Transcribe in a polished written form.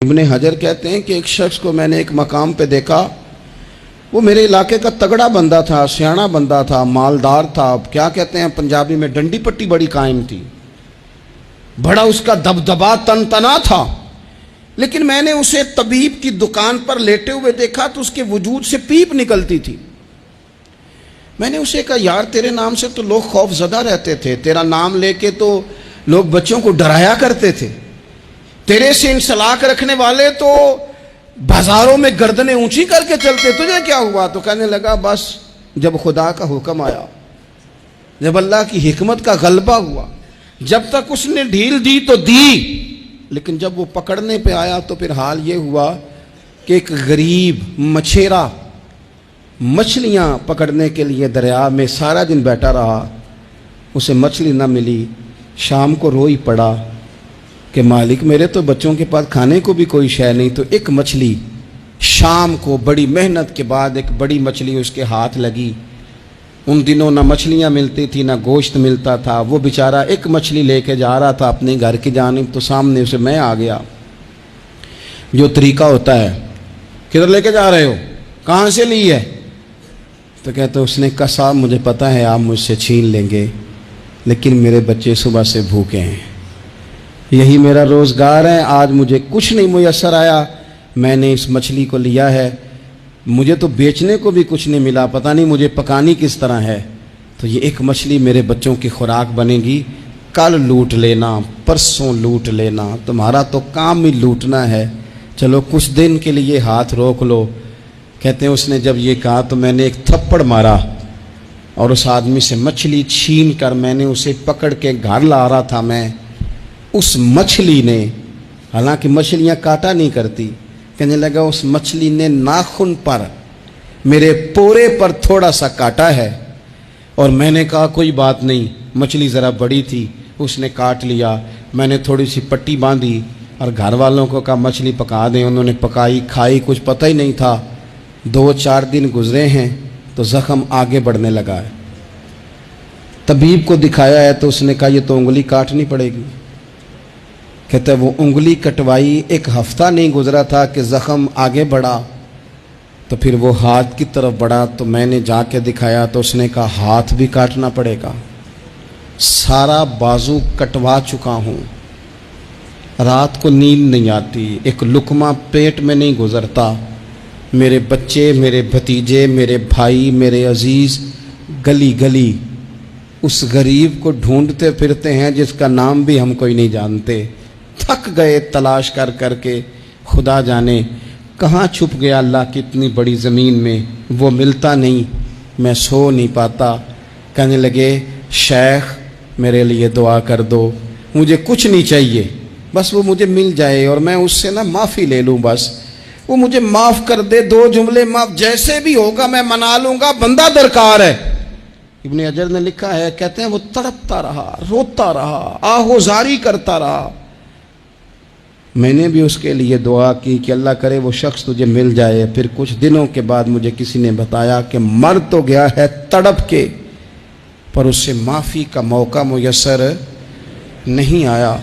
ابن حجر کہتے ہیں کہ ایک شخص کو میں نے ایک مقام پہ دیکھا، وہ میرے علاقے کا تگڑا بندہ تھا، سیاںا بندہ تھا، مالدار تھا، کیا کہتے ہیں پنجابی میں ڈنڈی پٹی بڑی قائم تھی، بڑا اس کا دبدبا تنتنا تھا، لیکن میں نے اسے طبیب کی دکان پر لیٹے ہوئے دیکھا تو اس کے وجود سے پیپ نکلتی تھی۔ میں نے اسے کہا یار تیرے نام سے تو لوگ خوف زدہ رہتے تھے، تیرا نام لے کے تو لوگ بچوں کو ڈرایا کرتے تھے، تیرے سے انسلاک رکھنے والے تو بازاروں میں گردنیں اونچی کر کے چلتے، تجھے کیا ہوا؟ تو کہنے لگا بس جب خدا کا حکم آیا، جب اللہ کی حکمت کا غلبہ ہوا، جب تک اس نے ڈھیل دی تو دی، لیکن جب وہ پکڑنے پہ آیا تو پھر حال یہ ہوا کہ ایک غریب مچھیرا مچھلیاں پکڑنے کے لیے دریا میں سارا دن بیٹھا رہا، اسے مچھلی نہ ملی، شام کو روئی پڑا کہ مالک میرے تو بچوں کے پاس کھانے کو بھی کوئی شے نہیں، تو ایک مچھلی شام کو بڑی محنت کے بعد ایک بڑی مچھلی اس کے ہاتھ لگی۔ ان دنوں نہ مچھلیاں ملتی تھی نہ گوشت ملتا تھا، وہ بیچارہ ایک مچھلی لے کے جا رہا تھا اپنے گھر کی جانب، تو سامنے اسے میں آ گیا۔ جو طریقہ ہوتا ہے، کدھر لے کے جا رہے ہو، کہاں سے لی ہے؟ تو کہتے اس نے کہا صاحب مجھے پتہ ہے آپ مجھ سے چھین لیں گے، لیکن میرے بچے صبح سے بھوکے ہیں، یہی میرا روزگار ہے، آج مجھے کچھ نہیں میسر آیا، میں نے اس مچھلی کو لیا ہے، مجھے تو بیچنے کو بھی کچھ نہیں ملا، پتہ نہیں مجھے پکانی کس طرح ہے، تو یہ ایک مچھلی میرے بچوں کی خوراک بنے گی، کل لوٹ لینا، پرسوں لوٹ لینا، تمہارا تو کام ہی لوٹنا ہے، چلو کچھ دن کے لیے ہاتھ روک لو۔ کہتے ہیں اس نے جب یہ کہا تو میں نے ایک تھپڑ مارا اور اس آدمی سے مچھلی چھین کر میں نے اسے پکڑ کے گھر لا رہا تھا، میں اس مچھلی نے، حالانکہ مچھلیاں کاٹا نہیں کرتی، کہنے لگا اس مچھلی نے ناخن پر میرے پورے پر تھوڑا سا کاٹا ہے، اور میں نے کہا کوئی بات نہیں، مچھلی ذرا بڑی تھی، اس نے کاٹ لیا، میں نے تھوڑی سی پٹی باندھی اور گھر والوں کو کہا مچھلی پکا دیں، انہوں نے پکائی کھائی، کچھ پتہ ہی نہیں تھا، 2-4 دن گزرے ہیں تو زخم آگے بڑھنے لگا ہے، طبیب کو دکھایا ہے تو اس نے کہا یہ تو انگلی کاٹنی پڑے گی۔ کہتا ہے وہ انگلی کٹوائی، 1 ہفتہ نہیں گزرا تھا کہ زخم آگے بڑھا، تو پھر وہ ہاتھ کی طرف بڑھا تو میں نے جا کے دکھایا تو اس نے کہا ہاتھ بھی کاٹنا پڑے گا، سارا بازو کٹوا چکا ہوں، رات کو نیند نہیں آتی، ایک لقمہ پیٹ میں نہیں گزرتا، میرے بچے، میرے بھتیجے، میرے بھائی، میرے عزیز گلی گلی اس غریب کو ڈھونڈتے پھرتے ہیں جس کا نام بھی ہم کوئی نہیں جانتے، تھک گئے تلاش کر کر کے، خدا جانے کہاں چھپ گیا اللہ کی اتنی بڑی زمین میں، وہ ملتا نہیں، میں سو نہیں پاتا۔ کہنے لگے شیخ میرے لیے دعا کر دو، مجھے کچھ نہیں چاہیے، بس وہ مجھے مل جائے اور میں اس سے معافی لے لوں، بس وہ مجھے معاف کر دے، 2 جملے معاف، جیسے بھی ہوگا میں منا لوں گا، بندہ درکار ہے۔ ابن حجر نے لکھا ہے، کہتے ہیں وہ تڑپتا رہا، روتا رہا، آہوزاری کرتا رہا، میں نے بھی اس کے لیے دعا کی کہ اللہ کرے وہ شخص تجھے مل جائے۔ پھر کچھ دنوں کے بعد مجھے کسی نے بتایا کہ مر تو گیا ہے تڑپ کے، پر اس سے معافی کا موقع میسر نہیں آیا۔